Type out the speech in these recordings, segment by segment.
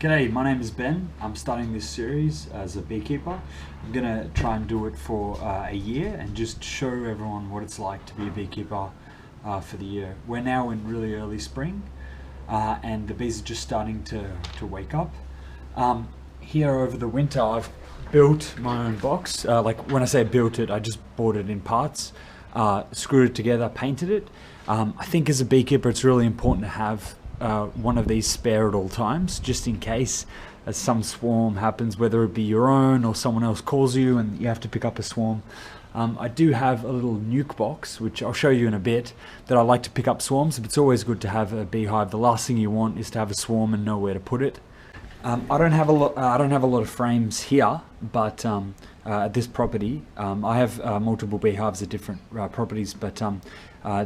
G'day, my name is Ben. I'm starting this series as a beekeeper. I'm going to try and do it for a year and just show everyone what it's like to be a beekeeper for the year. We're now in really early spring and the bees are just starting to wake up. Here over the winter I've built my own box. Like when I say built it, I just bought it in parts, screwed it together, painted it. I think as a beekeeper it's really important to have one of these spare at all times, just in case some swarm happens, whether it be your own or someone else calls you and you have to pick up a swarm. I do have a little nuke box, which I'll show you in a bit, that I like to pick up swarms. It's always good to have a beehive. The last thing you want is to have a swarm and know where to put it. I don't have a lot of frames here, but at this property, I have multiple beehives at different properties, but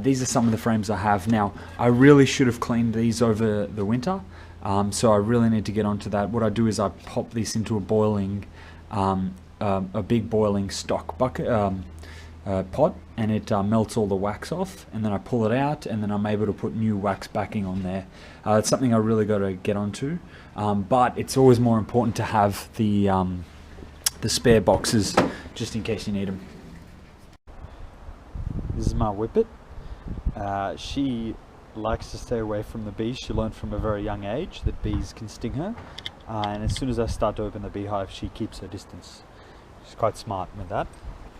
these are some of the frames I have now. I really should have cleaned these over the winter, so I really need to get onto that. What I do is I pop this into a boiling, a big boiling stock bucket pot, and it melts all the wax off, and then I pull it out, and then I'm able to put new wax backing on there. It's something I really got to get onto, but it's always more important to have the spare boxes just in case you need them. This is my whippet. She likes to stay away from the bees. She learned from a very young age that bees can sting her, and as soon as I start to open the beehive, she keeps her distance. She's quite smart with that.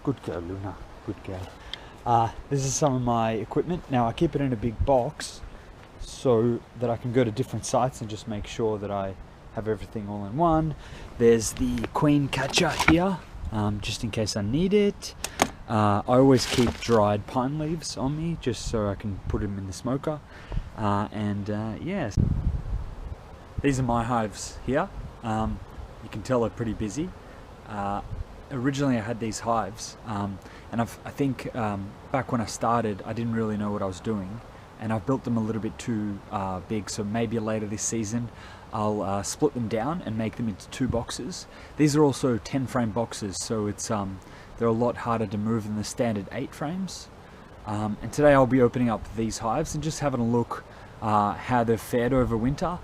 Good girl, Luna. Good girl. This is some of my equipment. Now I keep it in a big box so that I can go to different sites and just make sure that I have everything all in one. There's the queen catcher here, just in case I need it. I always keep dried pine leaves on me just so I can put them in the smoker. Yes, these are my hives here. You can tell they're pretty busy. Originally I had these hives, and I think back when I started I didn't really know what I was doing, and I've built them a little bit too big, so maybe later this season I'll split them down and make them into 2 boxes. These are also 10 frame boxes, so it's they're a lot harder to move than the standard 8 frames. And today I'll be opening up these hives and just having a look how they've fared over winter.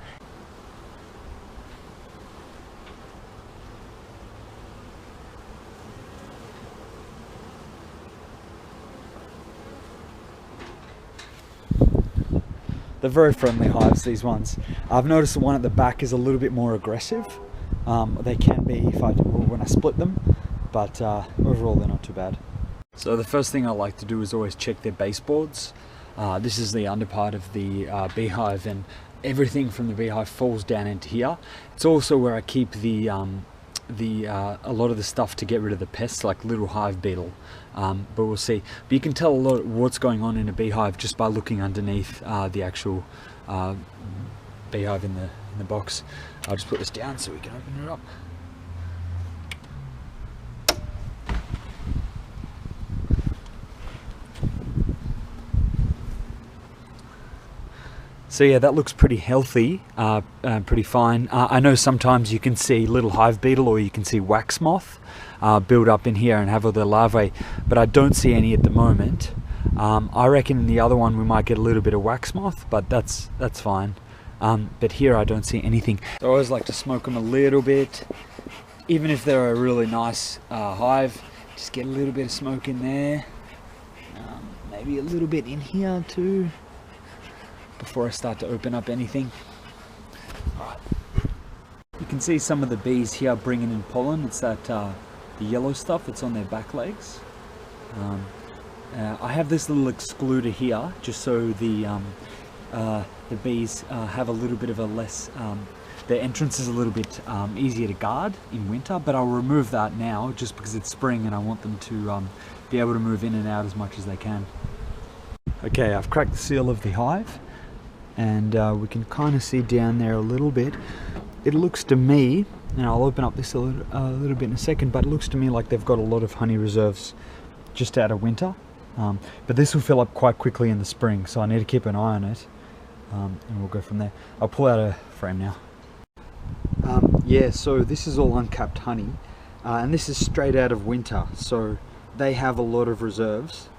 They're very friendly hives, these ones. I've noticed the one at the back is a little bit more aggressive. They can be when I split them, but overall they're not too bad. So the first thing I like to do is always check their baseboards. This is the under part of the beehive, and everything from the beehive falls down into here. It's also where I keep a lot of the stuff to get rid of the pests, like little hive beetle, but we'll see. But you can tell a lot of what's going on in a beehive just by looking underneath the actual beehive in the box. I'll just put this down so we can open it up. So yeah, that looks pretty healthy, pretty fine. I know sometimes you can see little hive beetle or you can see wax moth build up in here and have all their larvae, but I don't see any at the moment. I reckon in the other one we might get a little bit of wax moth, but that's fine. But here I don't see anything. So I always like to smoke them a little bit, even if they're a really nice hive. Just get a little bit of smoke in there, maybe a little bit in here too, before I start to open up anything. Alright. You can see some of the bees here bringing in pollen. It's that the yellow stuff that's on their back legs. I have this little excluder here just so the bees have a little bit of a less, their entrance is a little bit easier to guard in winter, but I'll remove that now just because it's spring and I want them to be able to move in and out as much as they can. Okay, I've cracked the seal of the hive, and we can kind of see down there a little bit. It looks to me, and I'll open up this a little bit in a second, but it looks to me like they've got a lot of honey reserves just out of winter. But this will fill up quite quickly in the spring, so I need to keep an eye on it, and we'll go from there. I'll pull out a frame now. Yeah, so this is all uncapped honey, and this is straight out of winter, so they have a lot of reserves,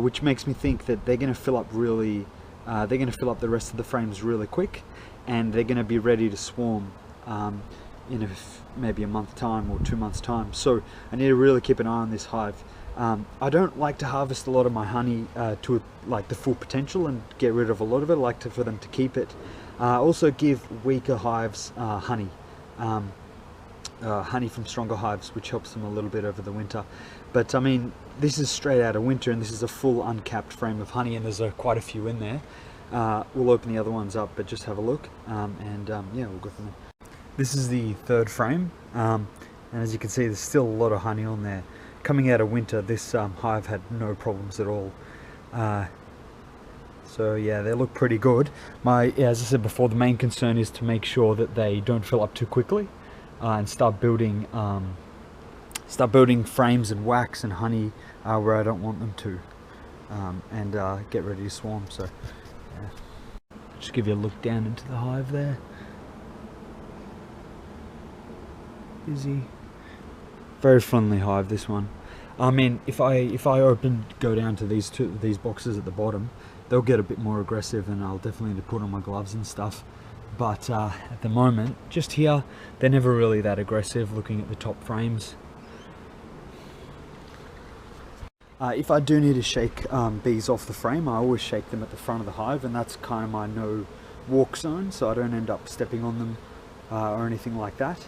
which makes me think that they're going to fill up the rest of the frames really quick, and they're going to be ready to swarm in maybe a month time or 2 months time. So I need to really keep an eye on this hive. I don't like to harvest a lot of my honey to like the full potential and get rid of a lot of it. I like for them to keep it. Also give weaker hives honey. Honey from stronger hives, which helps them a little bit over the winter. But I mean, this is straight out of winter, and this is a full uncapped frame of honey, and there's quite a few in there. We'll open the other ones up, but just have a look, and yeah, we'll go from there. This is the third frame, and as you can see, there's still a lot of honey on there. Coming out of winter, this hive had no problems at all. So yeah, they look pretty good. As I said before, the main concern is to make sure that they don't fill up too quickly. And start building frames and wax and honey where I don't want them to, and get ready to swarm. So yeah. Just give you a look down into the hive there. Busy, very friendly hive, this one. I mean, if I go down to these boxes at the bottom, they'll get a bit more aggressive, and I'll definitely need to put on my gloves and stuff. But at the moment, just here, they're never really that aggressive. Looking at the top frames, if I do need to shake bees off the frame, I always shake them at the front of the hive, and that's kind of my no walk zone, so I don't end up stepping on them or anything like that.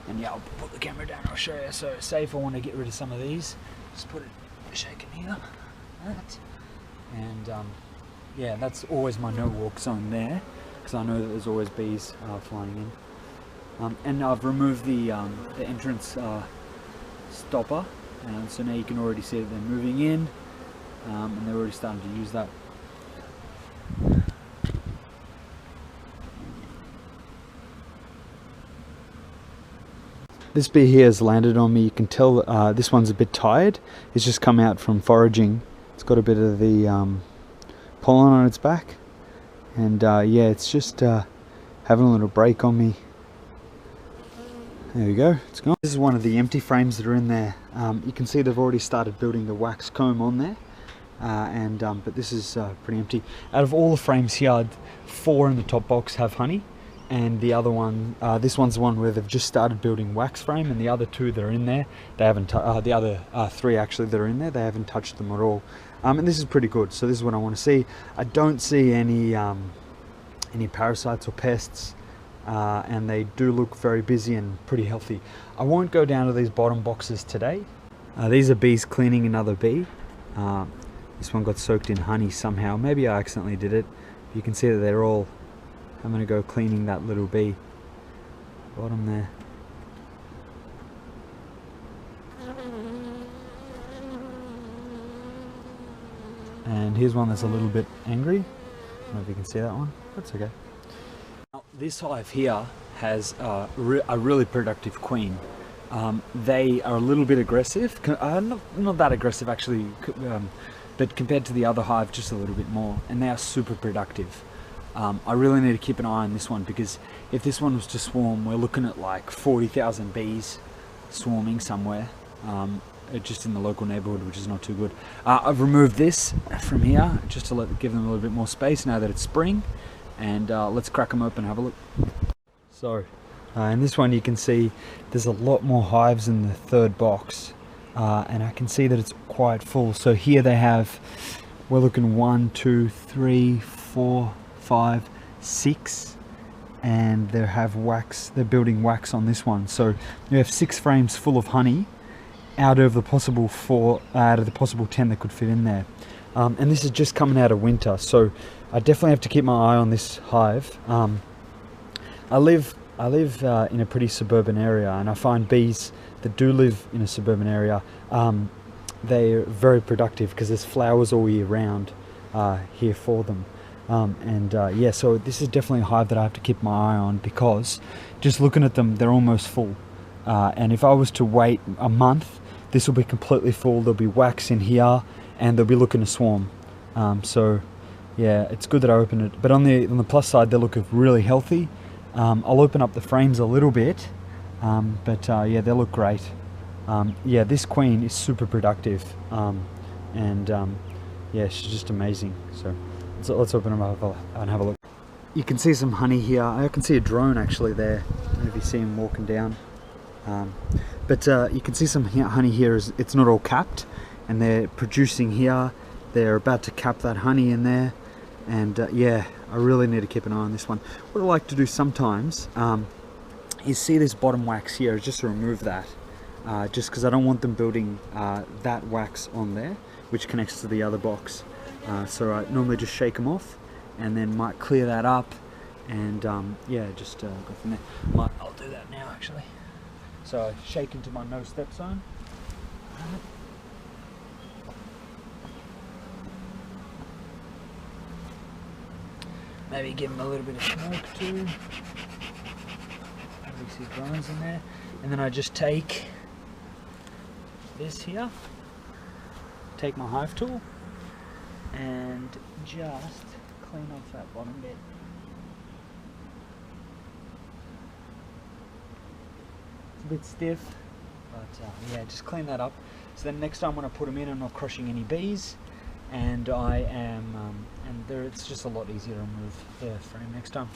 And yeah, I'll put the camera down, I'll show you. So say if I want to get rid of some of these, just put it, shake it here, that. And yeah, that's always my no walk zone there, because I know that there's always bees flying in. And I've removed the entrance stopper, and so now you can already see that they're moving in, and they're already starting to use that. This bee here has landed on me. You can tell this one's a bit tired. It's just come out from foraging. It's got a bit of the pollen on its back, and yeah, it's just having a little break on me. There we go, it's gone. This is one of the empty frames that are in there. You can see they've already started building the wax comb on there, but this is pretty empty. Out of all the frames here, 4 in the top box have honey, and the other one, this one's the one where they've just started building wax frame, and the other 2 that are in there, they haven't. The other 3 actually that are in there, they haven't touched them at all. And this is pretty good. So this is what I want to see. I don't see any parasites or pests, and they do look very busy and pretty healthy. I won't go down to these bottom boxes today. These are bees cleaning another bee. This one got soaked in honey somehow. Maybe I accidentally did it. You can see that they're all having to go cleaning that little bee. Bottom there. And here's one that's a little bit angry. I don't know if you can see that one. That's okay. Now, this hive here has a really productive queen. They are a little bit aggressive, not that aggressive actually, but compared to the other hive, just a little bit more. And they are super productive. I really need to keep an eye on this one, because if this one was to swarm, we're looking at like 40,000 bees swarming somewhere. Just in the local neighborhood, which is not too good. I've removed this from here just to give them a little bit more space now that it's spring, and let's crack them open and have a look. So in this one you can see there's a lot more hives in the 3rd box, and I can see that it's quite full. So here they have, we're looking 1, 2, 3, 4, 5, 6, and they have wax. They're building wax on this one. So you have 6 frames full of honey out of the possible 10 that could fit in there, and this is just coming out of winter, so I definitely have to keep my eye on this hive. I live in a pretty suburban area, and I find bees that do live in a suburban area, they're very productive because there's flowers all year round here for them. Yeah, so this is definitely a hive that I have to keep my eye on, because just looking at them, they're almost full. And if I was to wait a month, this will be completely full. There'll be wax in here, and they'll be looking to swarm. So yeah, it's good that I open it. But on the plus side, they look really healthy. I'll open up the frames a little bit, yeah, they look great. Yeah, this queen is super productive, yeah, she's just amazing. So let's open them up and have a look. You can see some honey here. I can see a drone actually there. don't know if you see them walking down. But you can see some honey here. It's not all capped, and they're producing here. They're about to cap that honey in there, and yeah, I really need to keep an eye on this one. What I like to do sometimes is see this bottom wax here, just to remove that, just because I don't want them building that wax on there, which connects to the other box. So I normally just shake them off, and then might clear that up, and yeah, just go from there. I'll do that now actually. So shake into my no step zone. Maybe give them a little bit of smoke too. See drones in there, and then I just take this here, take my hive tool, and just clean off that bottom bit. It's a bit stiff, but yeah, just clean that up. So then next time when I put them in, I'm not crushing any bees, and I am, and there it's just a lot easier to remove the frame next time.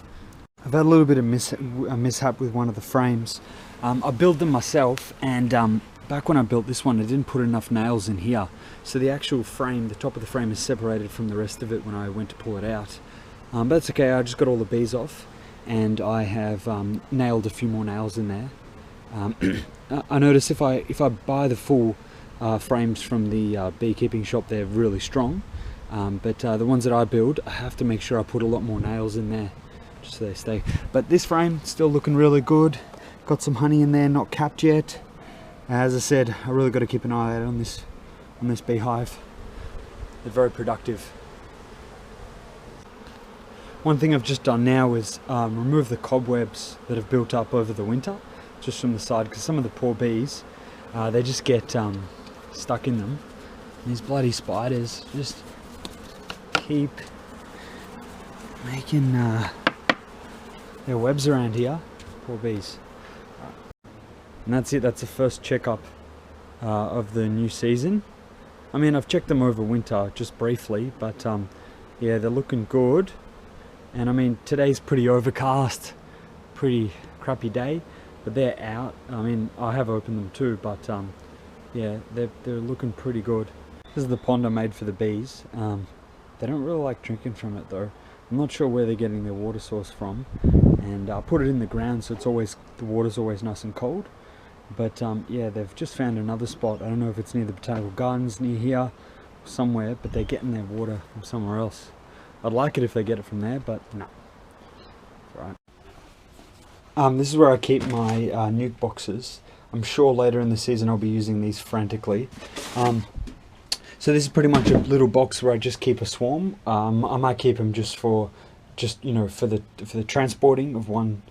I've had a little bit of mishap with one of the frames. I built them myself, and back when I built this one, I didn't put enough nails in here. So the actual frame, the top of the frame is separated from the rest of it when I went to pull it out. But that's okay, I just got all the bees off, and I have nailed a few more nails in there. I notice if I buy the full frames from the beekeeping shop, they're really strong. But the ones that I build, I have to make sure I put a lot more nails in there, so they stay. But this frame still looking really good. Got some honey in there, not capped yet. As I said, I really got to keep an eye out on this beehive. They're very productive. One thing I've just done now is remove the cobwebs that have built up over the winter, just from the side, because some of the poor bees, they just get stuck in them. And these bloody spiders just keep making their webs around here. Poor bees. And that's it, that's the first checkup of the new season. I mean, I've checked them over winter just briefly, but yeah, they're looking good. And I mean, today's pretty overcast, pretty crappy day, but they're out. I mean, I have opened them too, but yeah, they're looking pretty good. This is the pond I made for the bees. They don't really like drinking from it though. I'm not sure where they're getting their water source from, and I put it in the ground so it's always, the water's always nice and cold. But yeah, they've just found another spot. I don't know if it's near the botanical gardens near here or somewhere, but they're getting their water from somewhere else. I'd like it if they get it from there, but no. It's alright. This is where I keep my nuke boxes. I'm sure later in the season I'll be using these frantically. So this is pretty much a little box where I just keep a swarm. I might keep them just you know, for the transporting of one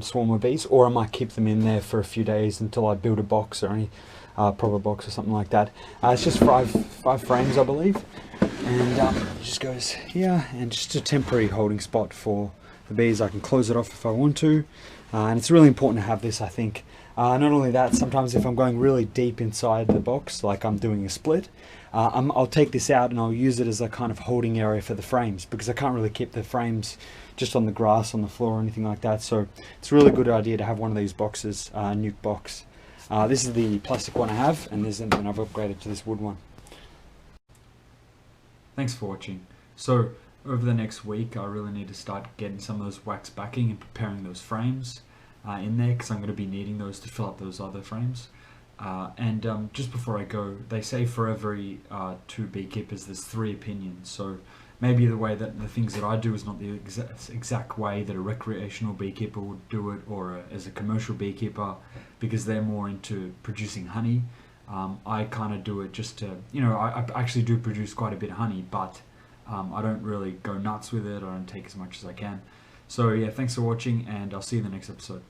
swarm of bees, or I might keep them in there for a few days until I build a box or any proper box or something like that. It's just five frames, I believe, and it just goes here, and just a temporary holding spot for the bees. I can close it off if I want to, and it's really important to have this, I think. Not only that, sometimes if I'm going really deep inside the box, like I'm doing a split, I'll take this out and I'll use it as a kind of holding area for the frames, because I can't really keep the frames just on the grass, on the floor or anything like that. So it's a really good idea to have one of these boxes, nuke box. This is the plastic one I have, and then I've upgraded to this wood one. Thanks for watching. So over the next week, I really need to start getting some of those wax backing and preparing those frames in there, because I'm going to be needing those to fill up those other frames. And just before I go, they say for every 2 beekeepers there's 3 opinions. So maybe the way that the things that I do is not the exact way that a recreational beekeeper would do it, or as a commercial beekeeper, because they're more into producing honey. I kind of do it just to, you know, I actually do produce quite a bit of honey, but I don't really go nuts with it. I don't take as much as I can. So yeah, thanks for watching, and I'll see you in the next episode.